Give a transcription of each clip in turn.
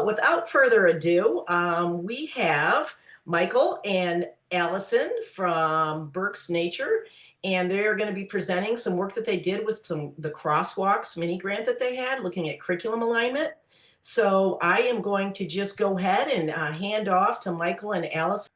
Well, without further ado, we have Michael and Allison from Berks Nature, and they're going to be presenting some work that they did with the crosswalks mini grant that they had, looking at curriculum alignment. So I am going to just go ahead and hand off to Michael and Allison.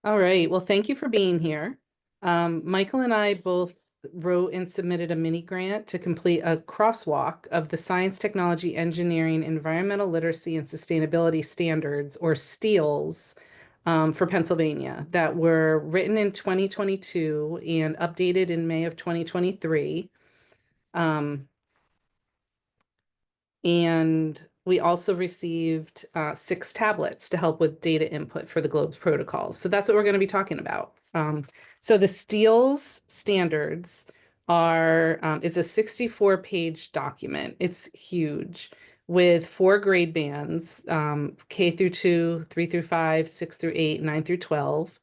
All right. Well, thank you for being here. Michael and I both wrote and submitted a mini grant to complete a crosswalk of the science, technology, engineering, environmental literacy, and sustainability standards, or STEELS, for Pennsylvania that were written in 2022 and updated in May of 2023. And we also received 6 tablets to help with data input for the GLOBE's protocols. So that's what we're going to be talking about. So the STEELS standards is a 64-page document. It's huge with 4 grade bands, K through 2, 3 through 5, 6 through 8, 9 through 12.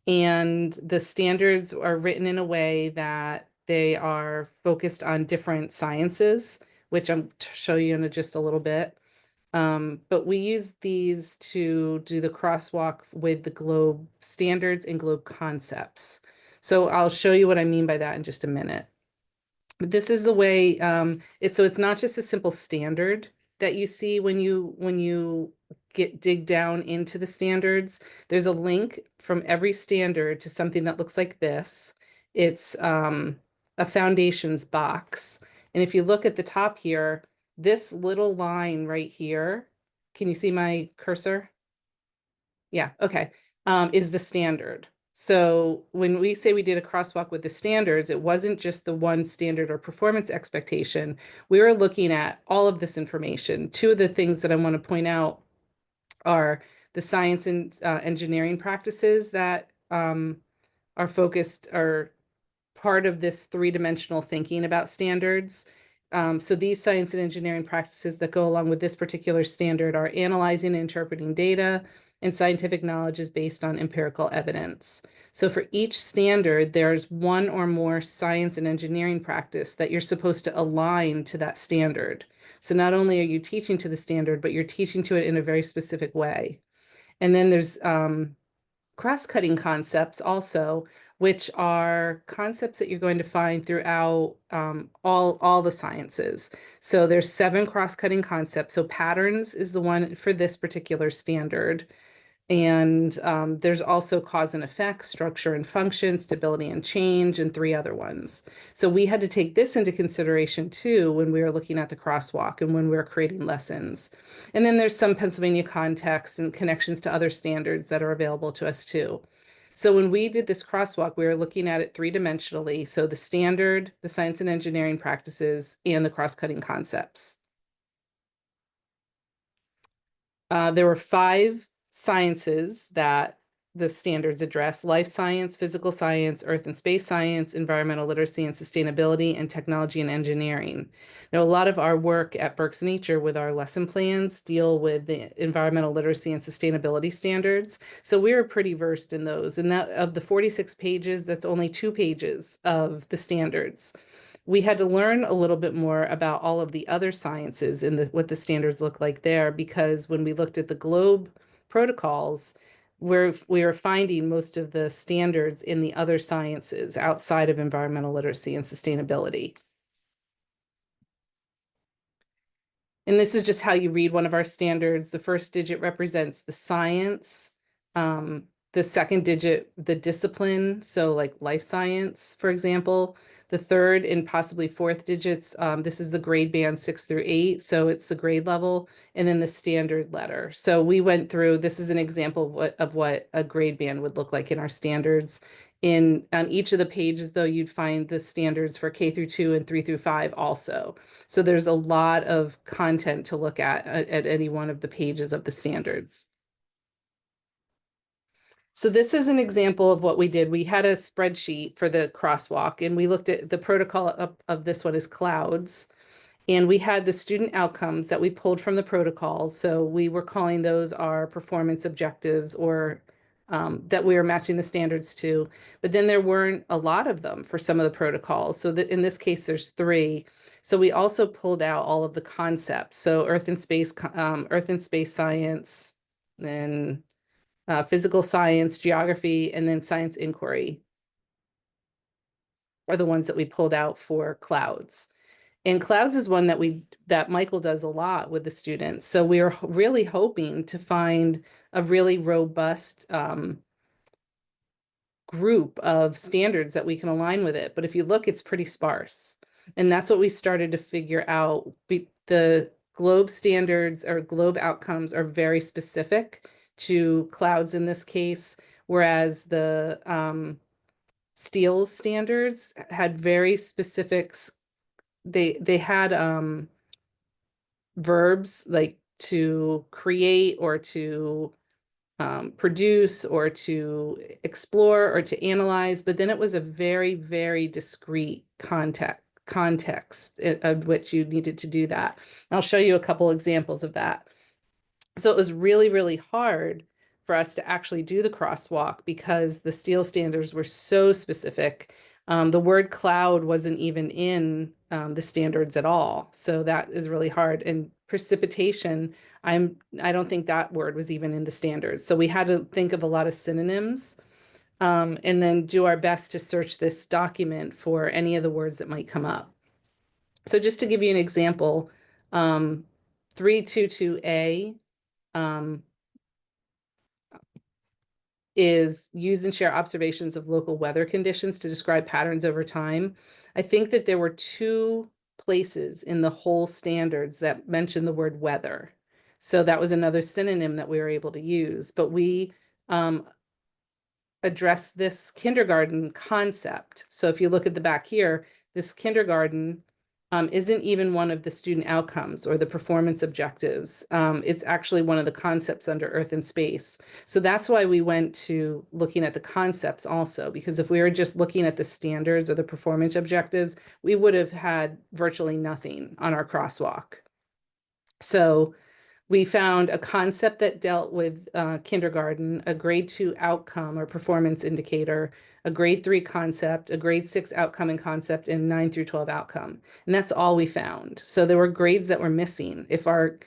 And the standards are written in a way that they are focused on different sciences, which I'm show you in just a little bit. But we use these to do the crosswalk with the GLOBE standards and GLOBE concepts. So I'll show you what I mean by that in just a minute. But this is the way it's not just a simple standard that you see when you dig down into the standards. There's a link from every standard to something that looks like this. It's a foundations box. And if you look at the top here, this little line right here, can you see my cursor? Yeah, okay, is the standard. So when we say we did a crosswalk with the standards, it wasn't just the one standard or performance expectation. We were looking at all of this information. 2 of the things that I want to point out are the science and engineering practices that are part of this 3-dimensional thinking about standards. So these science and engineering practices that go along with this particular standard are analyzing and interpreting data, and scientific knowledge is based on empirical evidence. So for each standard, there's 1 or more science and engineering practice that you're supposed to align to that standard. So not only are you teaching to the standard, but you're teaching to it in a very specific way. And then there's cross-cutting concepts also, which are concepts that you're going to find throughout all the sciences. So there's 7 cross-cutting concepts. So patterns is the one for this particular standard. And there's also cause and effect, structure and function, stability and change, and 3 other ones. So we had to take this into consideration too when we were looking at the crosswalk and when we were creating lessons. And then there's some Pennsylvania context and connections to other standards that are available to us too. So when we did this crosswalk, we were looking at it 3-dimensionally. So the standard, the science and engineering practices, and the cross-cutting concepts. There were 5 sciences that the standards address: life science, physical science, earth and space science, environmental literacy and sustainability, and technology and engineering. Now, a lot of our work at Berks Nature with our lesson plans deal with the environmental literacy and sustainability standards. So we were pretty versed in those. And that of the 46 pages, that's only 2 pages of the standards. We had to learn a little bit more about all of the other sciences and what the standards look like there, because when we looked at the GLOBE protocols, we were finding most of the standards in the other sciences outside of environmental literacy and sustainability. And this is just how you read one of our standards. The first digit represents the science. The second digit, the discipline, so like life science, for example. The third and possibly 4th digits, this is the grade band 6 through 8, so it's the grade level, and then the standard letter. So we went through, this is an example of what a grade band would look like in our standards. On each of the pages, though, you'd find the standards for K through 2 and 3 through 5 also. So there's a lot of content to look at any one of the pages of the standards. So this is an example of what we did. We had a spreadsheet for the crosswalk, and we looked at the protocol of this one is clouds. And we had the student outcomes that we pulled from the protocol. So we were calling those our performance objectives or that we were matching the standards to, but then there weren't a lot of them for some of the protocols. So that in this case, there's 3. So we also pulled out all of the concepts. So Earth and space science, then physical science, geography, and then science inquiry are the ones that we pulled out for clouds. And clouds is one that Michael does a lot with the students. So we are really hoping to find a really robust group of standards that we can align with it. But if you look, it's pretty sparse. And that's what we started to figure out. The GLOBE standards or GLOBE outcomes are very specific to clouds in this case, whereas the STEELS standards had very specifics. They had verbs like to create or to produce or to explore or to analyze, but then it was a very, very discrete context of which you needed to do that. I'll show you a couple examples of that. So it was really, really hard for us to actually do the crosswalk because the STEEL standards were so specific. The word cloud wasn't even in the standards at all. So that is really hard. And precipitation, I don't think that word was even in the standards. So we had to think of a lot of synonyms and then do our best to search this document for any of the words that might come up. So just to give you an example, 322A is use and share observations of local weather conditions to describe patterns over time. I think that there were 2 places in the whole standards that mentioned the word weather. So that was another synonym that we were able to use, but we addressed this kindergarten concept. So if you look at the back here, this kindergarten isn't even one of the student outcomes or the performance objectives. It's actually one of the concepts under Earth and Space. So that's why we went to looking at the concepts also, because if we were just looking at the standards or the performance objectives, we would have had virtually nothing on our crosswalk. So we found a concept that dealt with kindergarten, a grade 2 outcome or performance indicator, a grade 3 concept, a grade 6 outcome and concept, and 9 through 12 outcome. And that's all we found. So there were grades that were missing. If our,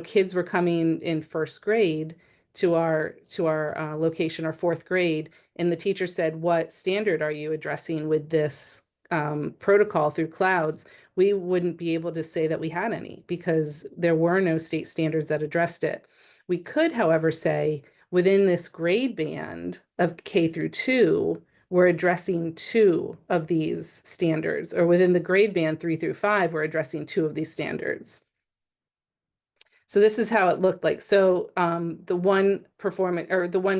kids were coming in first grade to our location, our 4th grade, and the teacher said, "What standard are you addressing with this protocol through clouds?" we wouldn't be able to say that we had any because there were no state standards that addressed it. We could, however, say within this grade band of K through 2, we're addressing 2 of these standards, or within the grade band 3 through 5, we're addressing 2 of these standards. So this is how it looked like. So the one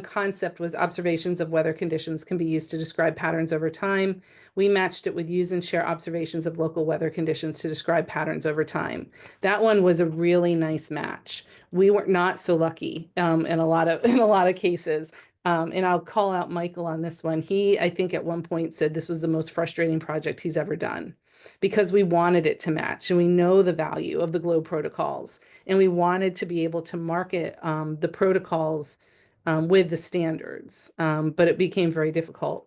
concept was observations of weather conditions can be used to describe patterns over time. We matched it with use and share observations of local weather conditions to describe patterns over time. That one was a really nice match. We were not so lucky in a lot of cases. And I'll call out Michael on this one. He, I think at one point said this was the most frustrating project he's ever done because we wanted it to match and we know the value of the GLOBE protocols and we wanted to be able to market the protocols with the standards, but it became very difficult.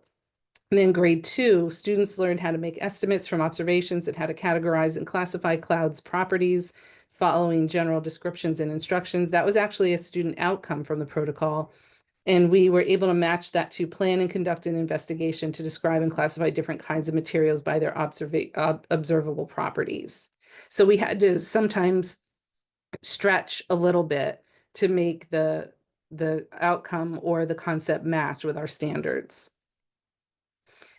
And then grade 2, students learned how to make estimates from observations and how to categorize and classify clouds properties following general descriptions and instructions. That was actually a student outcome from the protocol. And we were able to match that to plan and conduct an investigation to describe and classify different kinds of materials by their observable properties. So we had to sometimes stretch a little bit to make the outcome or the concept match with our standards.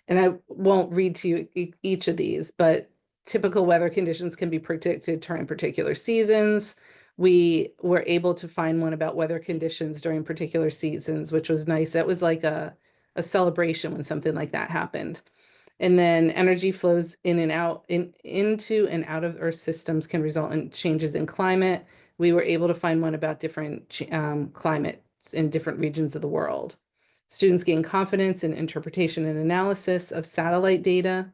And I won't read to you each of these, but typical weather conditions can be predicted during particular seasons. We were able to find one about weather conditions during particular seasons, which was nice. That was like a celebration when something like that happened. And then energy flows in and out into and out of Earth systems can result in changes in climate. We were able to find one about different climates in different regions of the world. Students gain confidence in interpretation and analysis of satellite data.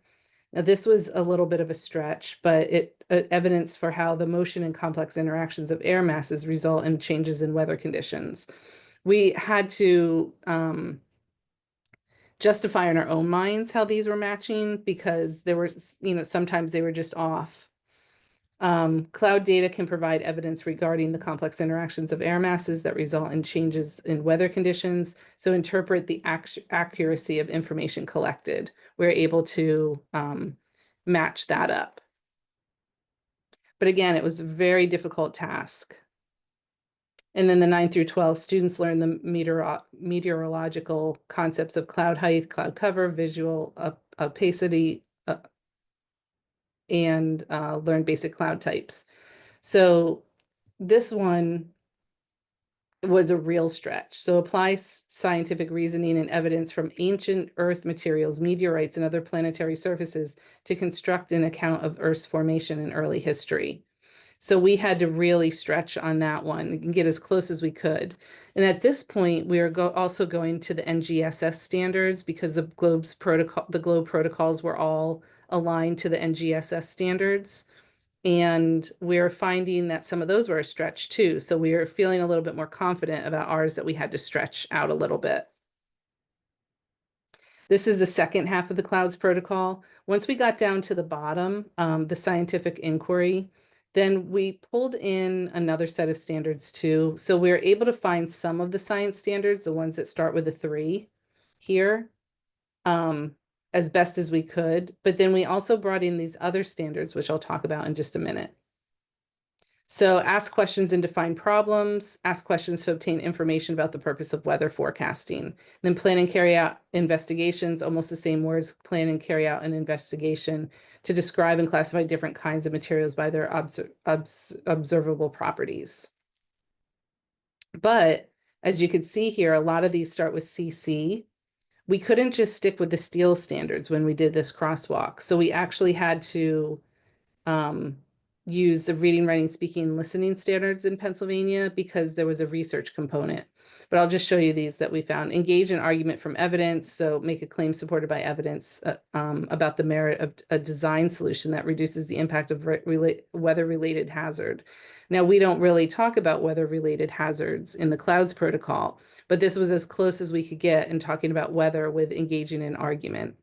Now, this was a little bit of a stretch, but it evidence for how the motion and complex interactions of air masses result in changes in weather conditions. We had to justify in our own minds how these were matching because there were, sometimes they were just off. Cloud data can provide evidence regarding the complex interactions of air masses that result in changes in weather conditions. So interpret the accuracy of information collected. We're able to match that up. But again, it was a very difficult task. And then the 9 through 12 students learn the meteorological concepts of cloud height, cloud cover, visual opacity, and learn basic cloud types. So this one was a real stretch. So apply scientific reasoning and evidence from ancient Earth materials, meteorites, and other planetary surfaces to construct an account of Earth's formation in early history. So we had to really stretch on that one and get as close as we could. And at this point, we are also going to the NGSS standards because the globe protocols were all aligned to the NGSS standards. And we're finding that some of those were a stretch too. So we are feeling a little bit more confident about ours that we had to stretch out a little bit. This is the second half of the clouds protocol. Once we got down to the bottom, the scientific inquiry, then we pulled in another set of standards too. So we're able to find some of the science standards, the ones that start with a 3 here, as best as we could. But then we also brought in these other standards, which I'll talk about in just a minute. So ask questions and define problems, ask questions to obtain information about the purpose of weather forecasting. Then plan and carry out investigations, almost the same words, plan and carry out an investigation to describe and classify different kinds of materials by their observable properties. But as you can see here, a lot of these start with CC. We couldn't just stick with the steel standards when we did this crosswalk. So we actually had to use the reading, writing, speaking, listening standards in Pennsylvania because there was a research component. But I'll just show you these that we found. Engage in argument from evidence. So make a claim supported by evidence about the merit of a design solution that reduces the impact of weather-related hazard. Now, we don't really talk about weather-related hazards in the clouds protocol, but this was as close as we could get in talking about weather with engaging in argument.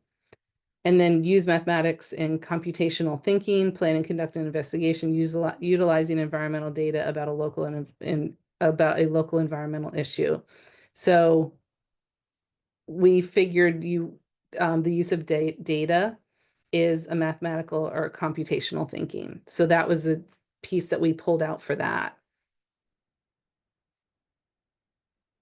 And then use mathematics and computational thinking, plan and conduct an investigation, utilizing environmental data about a local environmental issue. So we figured the use of data is a mathematical or computational thinking. So that was the piece that we pulled out for that.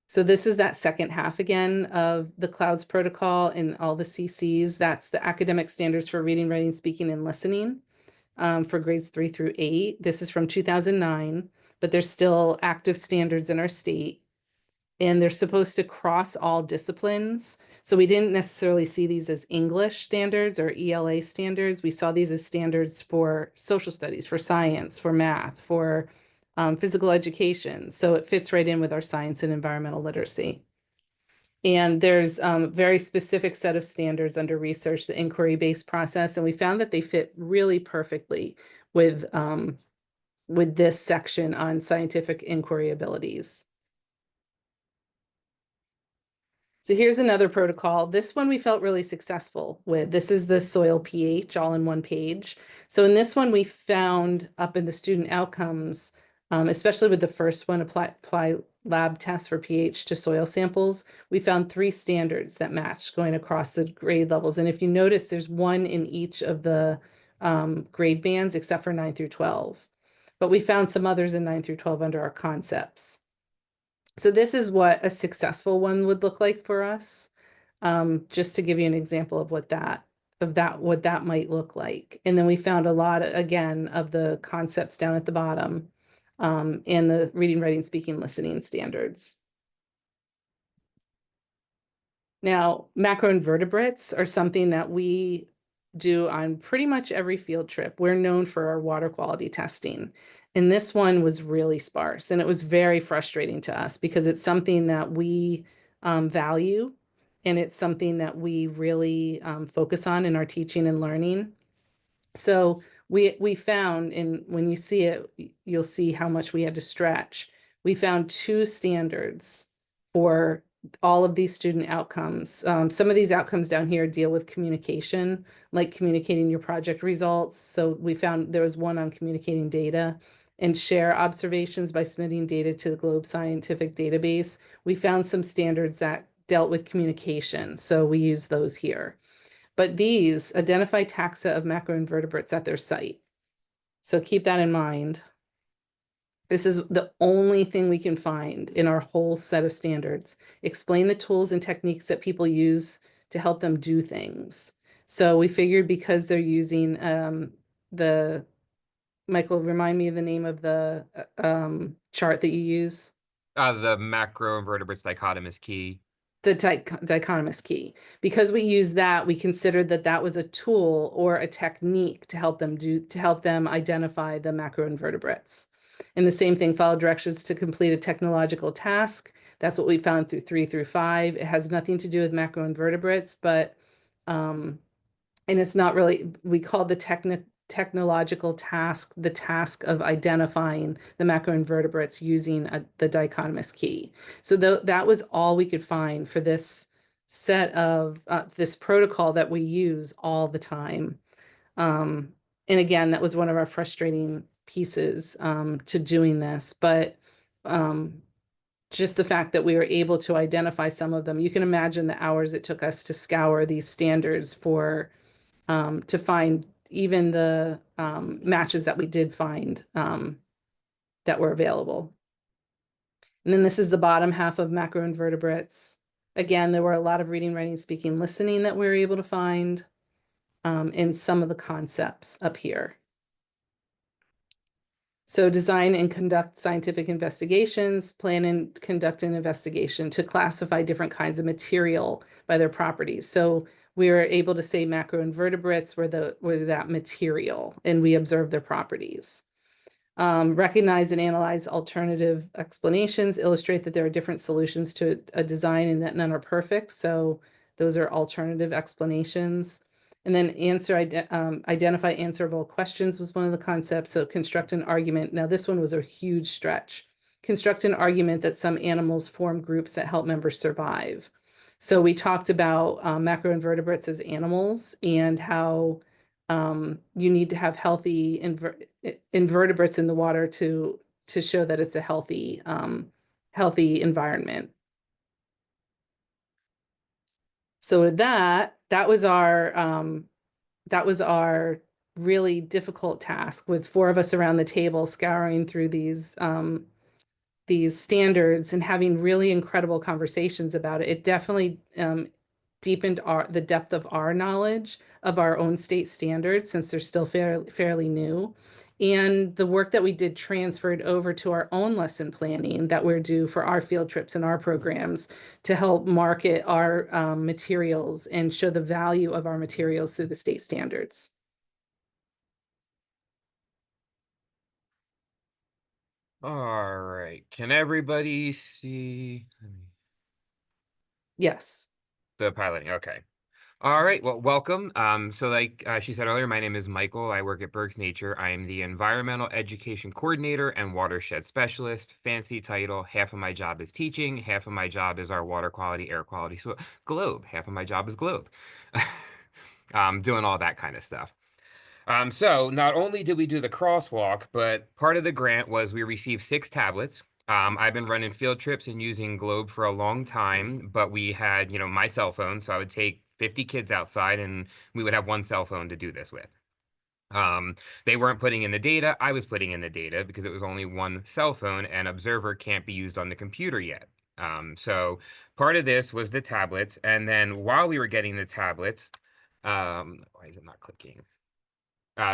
So this is that second half again of the clouds protocol and all the CCs. That's the academic standards for reading, writing, speaking, and listening for grades 3 through 8. This is from 2009, but there's still active standards in our state. And they're supposed to cross all disciplines. So we didn't necessarily see these as English standards or ELA standards. We saw these as standards for social studies, for science, for math, for physical education. So it fits right in with our science and environmental literacy. And there's a very specific set of standards under research, the inquiry-based process, and we found that they fit really perfectly with this section on scientific inquiry abilities. So here's another protocol. This one we felt really successful with. This is the soil pH all in one page. So in this one, we found up in the student outcomes, especially with the first one, apply lab tests for pH to soil samples, we found 3 standards that matched going across the grade levels. And if you notice, there's one in each of the grade bands except for 9 through 12. But we found some others in 9 through 12 under our concepts. So this is what a successful one would look like for us, just to give you an example of what that might look like. And then we found a lot, again, of the concepts down at the bottom, and the reading, writing, speaking, listening standards. Now, macroinvertebrates are something that we do on pretty much every field trip. We're known for our water quality testing. And this one was really sparse. And it was very frustrating to us because it's something that we value. And it's something that we really focus on in our teaching and learning. So we found, and when you see it, you'll see how much we had to stretch. We found 2 standards for all of these student outcomes. Some of these outcomes down here deal with communication, like communicating your project results. So we found there was one on communicating data and share observations by submitting data to the Globe Scientific Database. We found some standards that dealt with communication, so we use those here. But these identify taxa of macroinvertebrates at their site. So keep that in mind. This is the only thing we can find in our whole set of standards. Explain the tools and techniques that people use to help them do things. So we figured because they're using Michael, remind me of the name of the chart that you use. The macroinvertebrates dichotomous key. The dichotomous key. Because we use that, we considered that that was a tool or a technique to help them identify the macroinvertebrates. And the same thing, follow directions to complete a technological task. That's what we found through 3 through 5. It has nothing to do with macroinvertebrates, but and it's not really, we call the technological task the task of identifying the macroinvertebrates using the dichotomous key. So that was all we could find for this set of this protocol that we use all the time. And again, that was one of our frustrating pieces to doing this, but just the fact that we were able to identify some of them, you can imagine the hours it took us to scour these standards for to find even the matches that we did find that were available. And then this is the bottom half of macroinvertebrates. Again, there were a lot of reading, writing, speaking, listening that we were able to find in some of the concepts up here. So design and conduct scientific investigations, plan and conduct an investigation to classify different kinds of material by their properties. So we were able to say macroinvertebrates were that material, and we observed their properties. Recognize and analyze alternative explanations, illustrate that there are different solutions to a design and that none are perfect. So those are alternative explanations. And then identify answerable questions was one of the concepts. So construct an argument. Now this one was a huge stretch. Construct an argument that some animals form groups that help members survive. So we talked about macroinvertebrates as animals and how you need to have healthy invertebrates in the water to show that it's a healthy environment. So with that was our really difficult task with 4 of us around the table scouring through these standards and having really incredible conversations about it. It definitely deepened the depth of our knowledge of our own state standards, since they're still fairly new. And the work that we did transferred over to our own lesson planning that we're due for our field trips and our programs to help market our materials and show the value of our materials through the state standards. All right. Can everybody see Yes. the piloting? Okay. All right. Well, welcome. So like she said earlier, my name is Michael. I work at Berks Nature. I am the Environmental Education Coordinator and Watershed Specialist. Fancy title. Half of my job is teaching. Half of my job is our water quality, air quality. So Globe. Half of my job is Globe. Doing all that kind of stuff. So not only did we do the crosswalk, but part of the grant was we received 6 tablets. I've been running field trips and using Globe for a long time, but we had, my cell phone. So I would take 50 kids outside and we would have one cell phone to do this with. They weren't putting in the data. I was putting in the data because it was only one cell phone and Observer can't be used on the computer yet. So part of this was the tablets. And then while we were getting the tablets, why is it not clicking?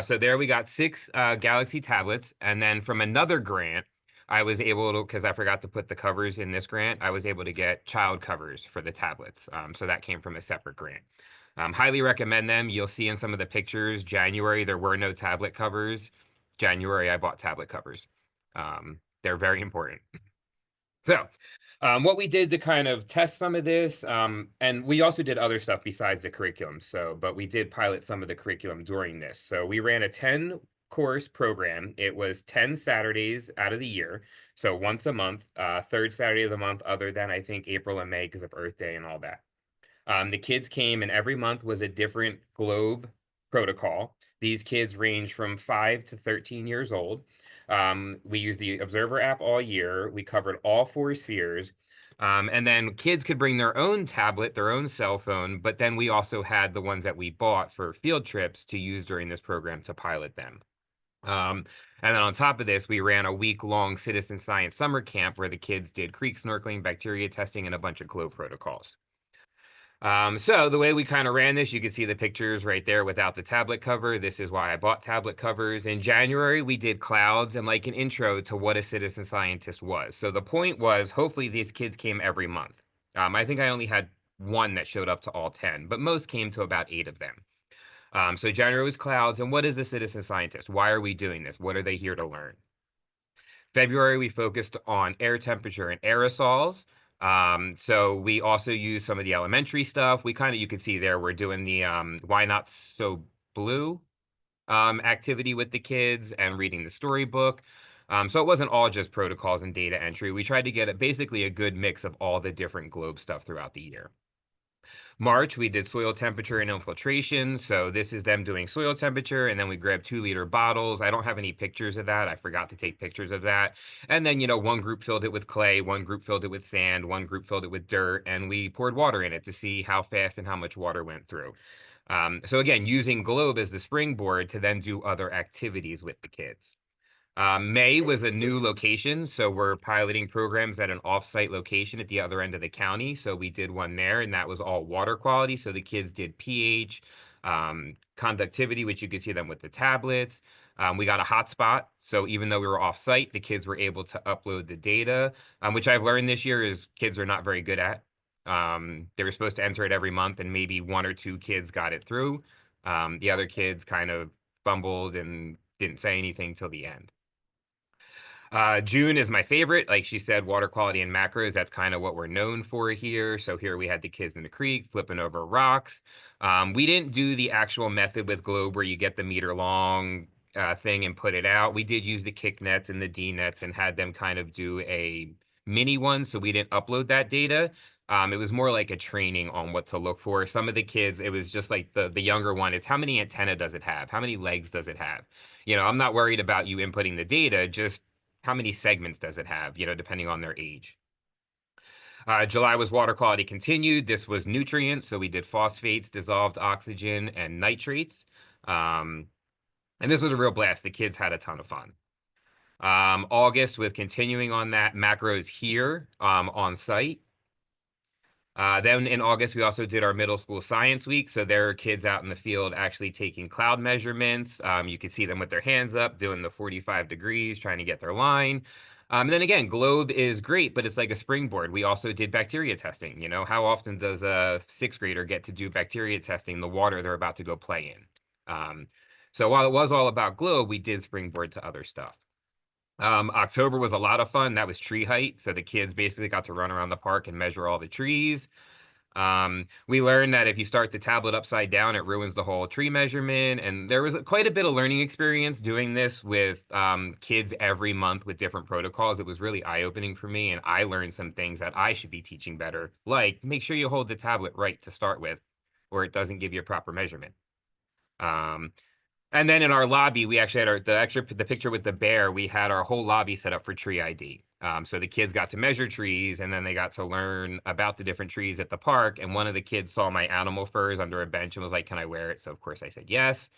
So there we got 6 Galaxy tablets. And then from another grant, I was able to, because I forgot to put the covers in this grant, I was able to get child covers for the tablets. So that came from a separate grant. Highly recommend them. You'll see in some of the pictures, January, there were no tablet covers. January, I bought tablet covers. They're very important. So what we did to kind of test some of this, and we also did other stuff besides the curriculum. But we did pilot some of the curriculum during this. So we ran a 10 course program. It was 10 Saturdays out of the year. So once a month, third Saturday of the month, other than I think April and May because of Earth Day and all that. The kids came, and every month was a different globe protocol. These kids range from 5 to 13 years old. We used the Observer app all year. We covered all four spheres. And then kids could bring their own tablet, their own cell phone, but then we also had the ones that we bought for field trips to use during this program to pilot them. And then on top of this, we ran a week-long citizen science summer camp where the kids did creek snorkeling, bacteria testing, and a bunch of globe protocols. So the way we kind of ran this, you can see the pictures right there without the tablet cover. This is why I bought tablet covers. In January, we did clouds and like an intro to what a citizen scientist was. So the point was, hopefully these kids came every month. I think I only had one that showed up to all 10, but most came to about 8 of them. So January was clouds. And what is a citizen scientist? Why are we doing this? What are they here to learn? February, we focused on air temperature and aerosols. So we also use some of the elementary stuff. We kind of, you can see there, we're doing the Why Not So Blue activity with the kids and reading the storybook. So it wasn't all just protocols and data entry. We tried to get basically a good mix of all the different globe stuff throughout the year. March, we did soil temperature and infiltration. So this is them doing soil temperature, and then we grabbed 2-liter bottles. I don't have any pictures of that. I forgot to take pictures of that. And then, one group filled it with clay, one group filled it with sand, one group filled it with dirt, and we poured water in it to see how fast and how much water went through. So again, using globe as the springboard to then do other activities with the kids. May was a new location, so we're piloting programs at an off-site location at the other end of the county. So we did one there, and that was all water quality. So the kids did pH, conductivity, which you can see them with the tablets. We got a hotspot, so even though we were off-site, the kids were able to upload the data, which I've learned this year is kids are not very good at. They were supposed to enter it every month, and maybe 1 or 2 kids got it through. The other kids kind of fumbled and didn't say anything till the end. June is my favorite. Like she said, water quality and macros, that's kind of what we're known for here. So here we had the kids in the creek flipping over rocks. We didn't do the actual method with globe where you get the meter long thing and put it out. We did use the kick nets and the D nets and had them kind of do a mini one. So we didn't upload that data. It was more like a training on what to look for. Some of the kids, it was just like the younger one, it's how many antenna does it have? How many legs does it have? I'm not worried about you inputting the data, just how many segments does it have, depending on their age. July was water quality continued. This was nutrients. So we did phosphates, dissolved oxygen, and nitrates. And this was a real blast. The kids had a ton of fun. August was continuing on that macros here on site. Then in August, we also did our middle school science week. So there are kids out in the field actually taking cloud measurements. You can see them with their hands up doing the 45 degrees, trying to get their line. And then again, globe is great, but it's like a springboard. We also did bacteria testing. How often does a 6th grader get to do bacteria testing in the water they're about to go play in? So while it was all about globe, we did springboard to other stuff. October was a lot of fun. That was tree height. So the kids basically got to run around the park and measure all the trees. We learned that if you start the tablet upside down, it ruins the whole tree measurement. And there was quite a bit of learning experience doing this with kids every month with different protocols. It was really eye-opening for me. And I learned some things that I should be teaching better, like make sure you hold the tablet right to start with, or it doesn't give you a proper measurement. And then in our lobby, we actually had the picture with the bear. We had our whole lobby set up for tree ID. So the kids got to measure trees, and then they got to learn about the different trees at the park. And one of the kids saw my animal furs under a bench and was like, "Can I wear it?" So of course I said yes,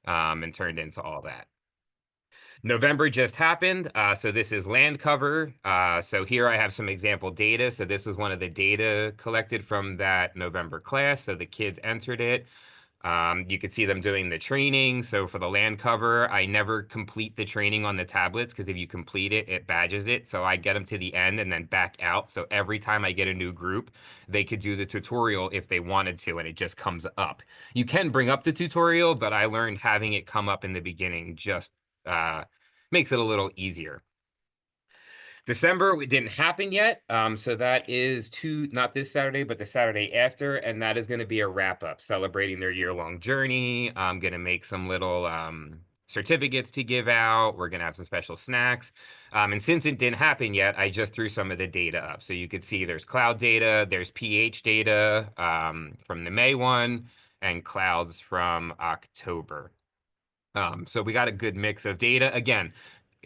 and turned into all that. November just happened. So this is land cover. So here I have some example data. So this was one of the data collected from that November class. So the kids entered it. You could see them doing the training. So for the land cover, I never complete the training on the tablets because if you complete it, it badges it. So I get them to the end and then back out. So every time I get a new group, they could do the tutorial if they wanted to, and it just comes up. You can bring up the tutorial, but I learned having it come up in the beginning just makes it a little easier. December, it didn't happen yet. So that is not this Saturday, but the Saturday after. And that is going to be a wrap up celebrating their year-long journey. I'm going to make some little certificates to give out. We're going to have some special snacks. And since it didn't happen yet, I just threw some of the data up. So you could see there's cloud data, there's pH data from the May one, and clouds from October. So we got a good mix of data. Again,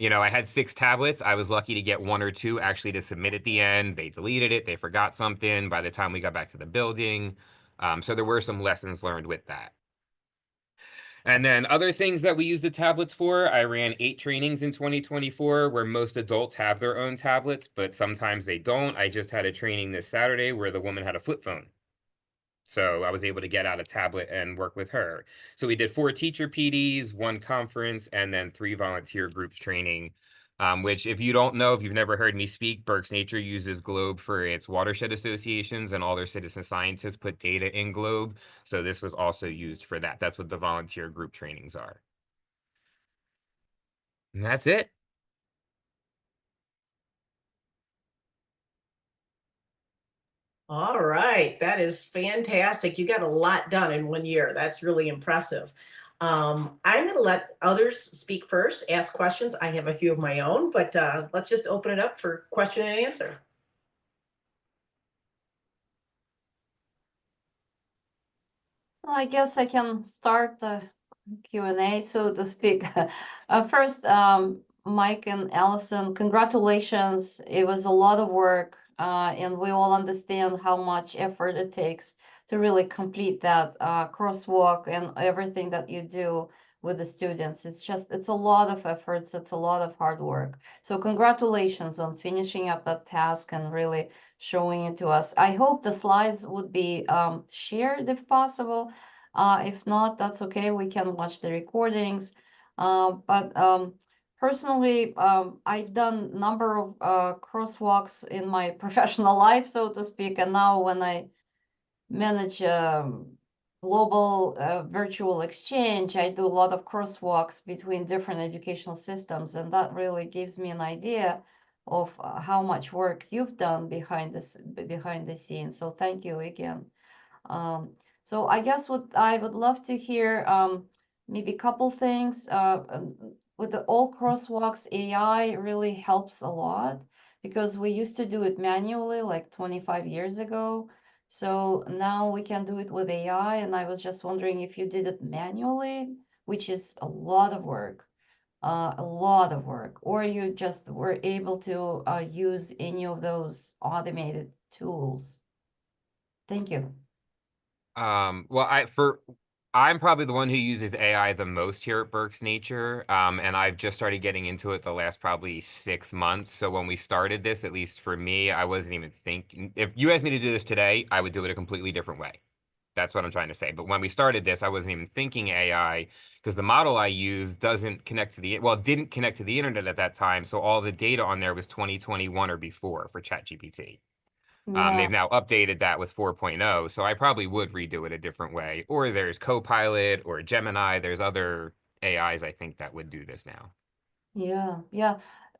I had 6 tablets. I was lucky to get 1 or 2 actually to submit at the end. They deleted it. They forgot something by the time we got back to the building. So there were some lessons learned with that. And then other things that we use the tablets for, I ran 8 trainings in 2024 where most adults have their own tablets, but sometimes they don't. I just had a training this Saturday where the woman had a flip phone. So I was able to get out a tablet and work with her. So we did 4 teacher PDs, 1 conference, and then 3 volunteer groups training, which if you don't know, if you've never heard me speak, Berks Nature uses Globe for its watershed associations, and all their citizen scientists put data in Globe. So this was also used for that. That's what the volunteer group trainings are. And that's it. All right, that is fantastic. You got a lot done in 1 year. That's really impressive. I'm going to let others speak first, ask questions. I have a few of my own, but let's just open it up for question and answer. Well, I guess I can start the Q&A, so to speak. First, Mike and Allison, congratulations. It was a lot of work, and we all understand how much effort it takes to really complete that crosswalk and everything that you do with the students. It's a lot of efforts. It's a lot of hard work. So congratulations on finishing up that task and really showing it to us. I hope the slides would be shared if possible. If not, that's okay. We can watch the recordings. But personally, I've done a number of crosswalks in my professional life, so to speak. And now when I manage global virtual exchange, I do a lot of crosswalks between different educational systems. And that really gives me an idea of how much work you've done behind the scenes. So thank you again. So I guess what I would love to hear, maybe a couple things. With the all crosswalks, AI really helps a lot because we used to do it manually like 25 years ago. So now we can do it with AI. And I was just wondering if you did it manually, which is a lot of work, or you just were able to use any of those automated tools. Thank you. Well, I'm probably the one who uses AI the most here at Berks Nature, and I've just started getting into it the last probably 6 months. So when we started this, at least for me, I wasn't even thinking. If you asked me to do this today, I would do it a completely different way. That's what I'm trying to say. But when we started this, I wasn't even thinking AI because the model I use didn't connect to the internet at that time. So all the data on there was 2021 or before for ChatGPT. Yeah. They've now updated that with 4.0, so I probably would redo it a different way. Or there's Copilot or Gemini. There's other AIs I think that would do this now. Yeah.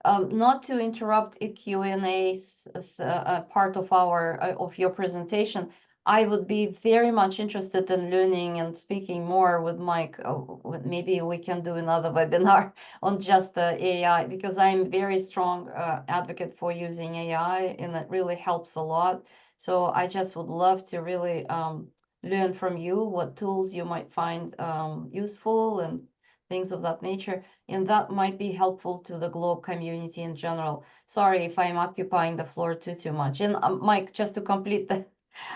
Not to interrupt a Q&A part of your presentation, I would be very much interested in learning and speaking more with Mike. Maybe we can do another webinar on just the AI because I'm very strong advocate for using AI and it really helps a lot. So I just would love to really learn from you what tools you might find useful and things of that nature. And that might be helpful to the Globe community in general. Sorry if I'm occupying the floor too much. And Mike, just to complete the,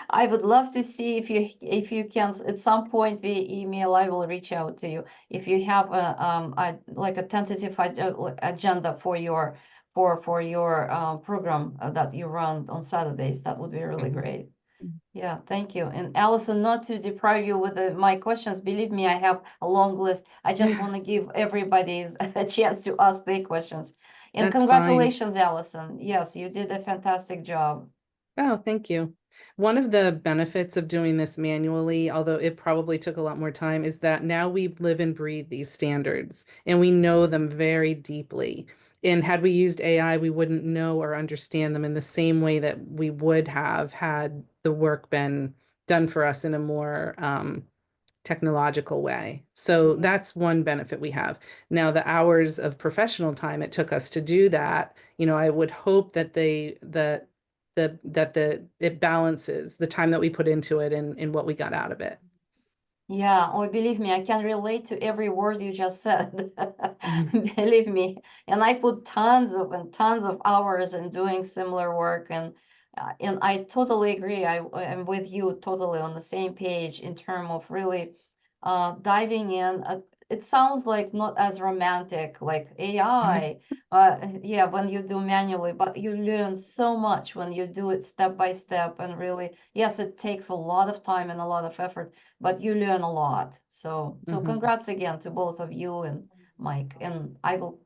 I would love to see if you can at some point via email. I will reach out to you if you have like a tentative agenda for your program that you run on Saturdays. That would be really great. Yeah, thank you. And Allison, not to deprive you with my questions, believe me, I have a long list. I just want to give everybody a chance to ask their questions. And That's congratulations, Allison. Yes, you did a fantastic job. Oh, thank you. One of the benefits of doing this manually, although it probably took a lot more time, is that now we live and breathe these standards and we know them very deeply. And had we used AI, we wouldn't know or understand them in the same way that we would have had the work been done for us in a more technological way. So that's one benefit we have. Now, the hours of professional time it took us to do that, I would hope that it balances the time that we put into it and what we got out of it. Yeah, oh, believe me, I can relate to every word you just said. Believe me. And I put tons of hours in doing similar work, and I totally agree. I'm with you totally on the same page in terms of really diving in. It sounds like not as romantic like AI. Yeah, when you do manually, but you learn so much when you do it step by step, and really, yes, it takes a lot of time and a lot of effort, but you learn a lot. So congrats again to both of you and Mike. And I will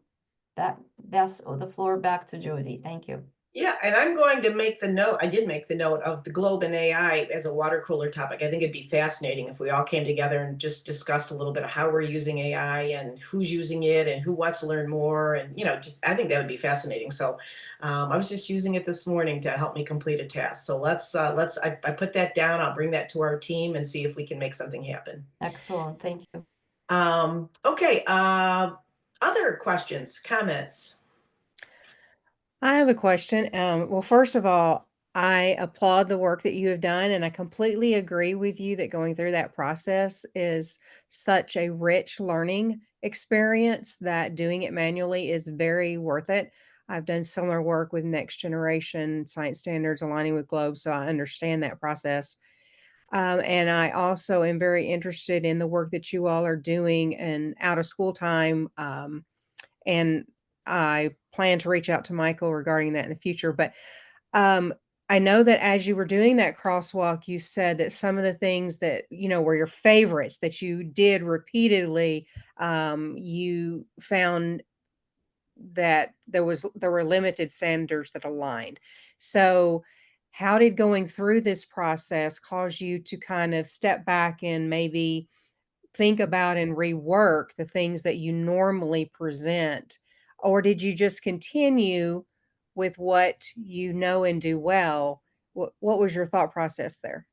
pass the floor back to Jody. Thank you. Yeah, and I'm going to make the note. I did make the note of the globe and AI as a water cooler topic. I think it'd be fascinating if we all came together and just discussed a little bit of how we're using AI and who's using it and who wants to learn more. And, just I think that would be fascinating. So I was just using it this morning to help me complete a task. So I put that down. I'll bring that to our team and see if we can make something happen. Excellent. Thank you. Okay. Other questions, comments? I have a question. Well, first of all, I applaud the work that you have done, and I completely agree with you that going through that process is such a rich learning experience that doing it manually is very worth it. I've done similar work with next generation science standards aligning with Globe, so I understand that process. And I also am very interested in the work that you all are doing in out of school time. And I plan to reach out to Michael regarding that in the future. But um, I know that as you were doing that crosswalk, you said that some of the things that, were your favorites that you did repeatedly, you found that there were limited standards that aligned. So how did going through this process cause you to kind of step back and maybe think about and rework the things that you normally present? Or did you just continue with what you know and do well? What was your thought process there?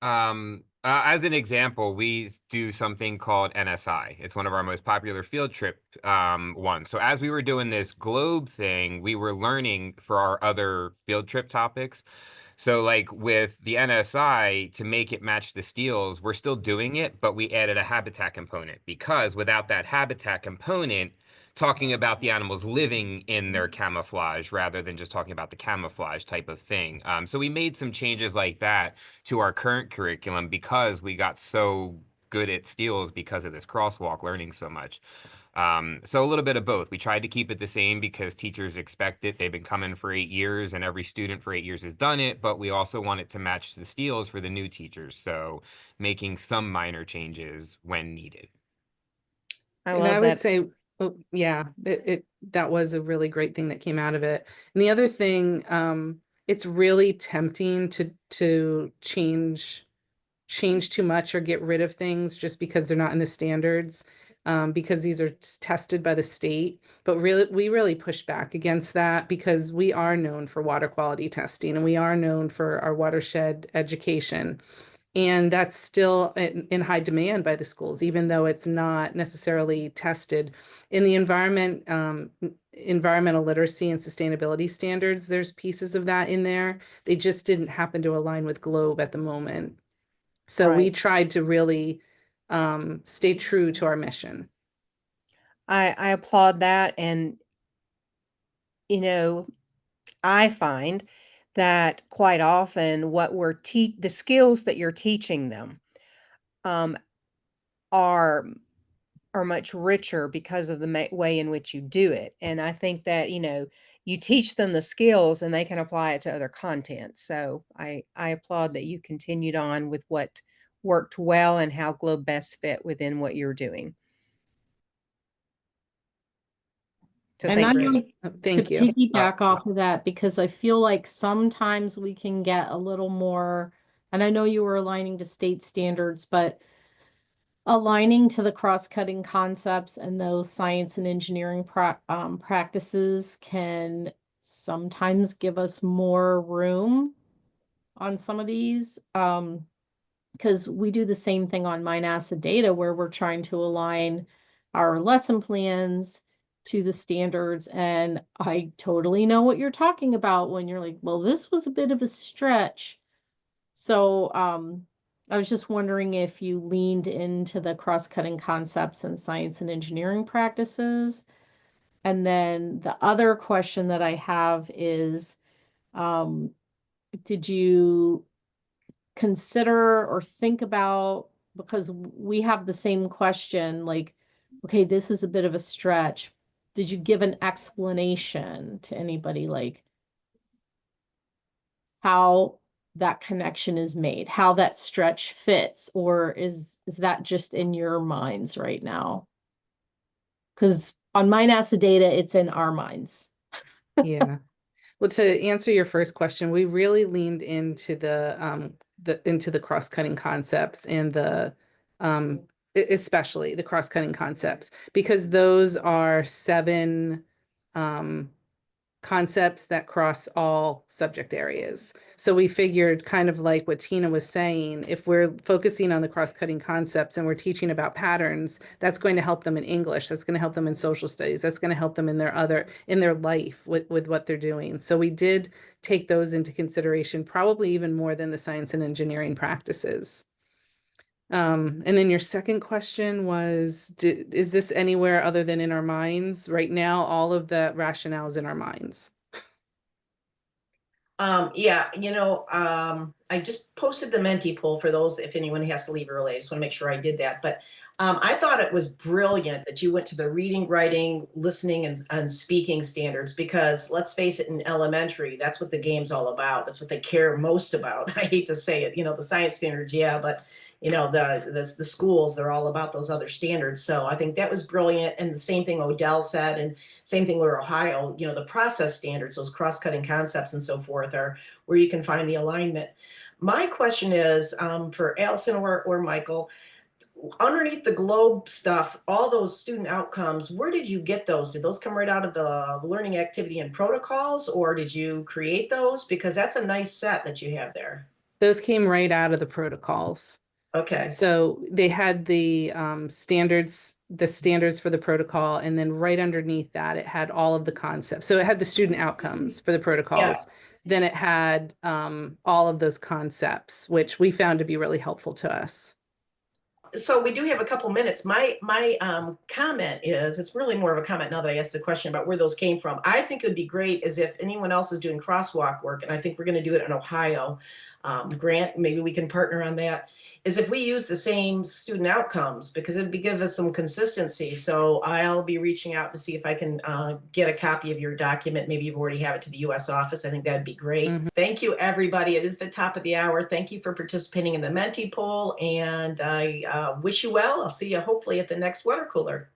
As an example, we do something called NSI. It's one of our most popular field trip ones. So as we were doing this globe thing, we were learning for our other field trip topics. So like with the NSI, to make it match the steels, we're still doing it, but we added a habitat component, because without that habitat component, talking about the animals living in their camouflage rather than just talking about the camouflage type of thing. So we made some changes like that to our current curriculum because we got so good at steels because of this crosswalk, learning so much. So a little bit of both. We tried to keep it the same because teachers expect it. They've been coming for 8 years and every student for 8 years has done it, but we also want it to match the steels for the new teachers. So making some minor changes when needed. I And love I would that. say, oh, yeah, that was a really great thing that came out of it. And the other thing, it's really tempting to change too much or get rid of things just because they're not in the standards, because these are tested by the state. But we really push back against that because we are known for water quality testing and we are known for our watershed education. And that's still in high demand by the schools, even though it's not necessarily tested. In the environmental literacy and sustainability standards, there's pieces of that in there. They just didn't happen to align with Globe at the moment. So we Right. tried to really stay true to our mission. I applaud that. And, I find that quite often what the skills that you're teaching them um, are much richer because of the way in which you do it. And I think that, you teach them the skills and they can apply it to other content. So I applaud that you continued on with what worked well and how Globe best fit within what you're doing. So And I thank you. want to Thank you. piggyback off of that because I feel like sometimes we can get a little more, and I know you were aligning to state standards, but aligning to the cross-cutting concepts and those science and engineering practices can sometimes give us more room on some of these. because we do the same thing on Mine Acid Data where we're trying to align our lesson plans to the standards. And I totally know what you're talking about when you're like, well, this was a bit of a stretch. So I was just wondering if you leaned into the cross-cutting concepts and science and engineering practices. And then the other question that I have is, did you consider or think about, because we have the same question, like, okay, this is a bit of a stretch. Did you give an explanation to anybody, like how that connection is made, how that stretch fits, or is that just in your minds right now? Because on Mine Acid Data, it's in our minds. Yeah. Well, to answer your first question, we really leaned into the cross-cutting concepts and especially the cross-cutting concepts, because those are 7 concepts that cross all subject areas. So we figured, kind of like what Tina was saying, if we're focusing on the cross-cutting concepts and we're teaching about patterns, that's going to help them in English, that's going to help them in social studies, that's going to help them in their life with what they're doing. So we did take those into consideration, probably even more than the science and engineering practices. And then your second question was, is this anywhere other than in our minds? Right now, all of the rationale is in our minds. Yeah, I just posted the Menti poll for those, if anyone has to leave early. I just want to make sure I did that. But I thought it was brilliant that you went to the reading, writing, listening, and speaking standards, because let's face it, in elementary, that's what the game's all about. That's what they care most about. I hate to say it, the science standards, yeah, but the schools, they're all about those other standards. So I think that was brilliant. And the same thing Odell said, and same thing with Ohio, the process standards, those cross-cutting concepts and so forth, are where you can find the alignment. My question is, for Allison or Michael, underneath the globe stuff, all those student outcomes, where did you get those? Did those come right out of the learning activity and protocols, or did you create those? Because that's a nice set that you have there. Those came right out of the protocols. Okay. So they had the standards for the protocol, and then right underneath that, it had all of the concepts. So it had the student outcomes for the protocols. Yeah. Then it had all of those concepts, which we found to be really helpful to us. So we do have a couple minutes. My comment is, it's really more of a comment now that I asked the question about where those came from. I think it would be great is if anyone else is doing crosswalk work, and I think we're going to do it in Ohio. Grant, maybe we can partner on that, is if we use the same student outcomes, because it'd give us some consistency. So I'll be reaching out to see if I can get a copy of your document. Maybe you've already have it to the US office. I think that'd be great. Thank you, everybody. It is the top of the hour. Thank you for participating in the Menti poll, and I wish you well. I'll see you hopefully at the next water cooler.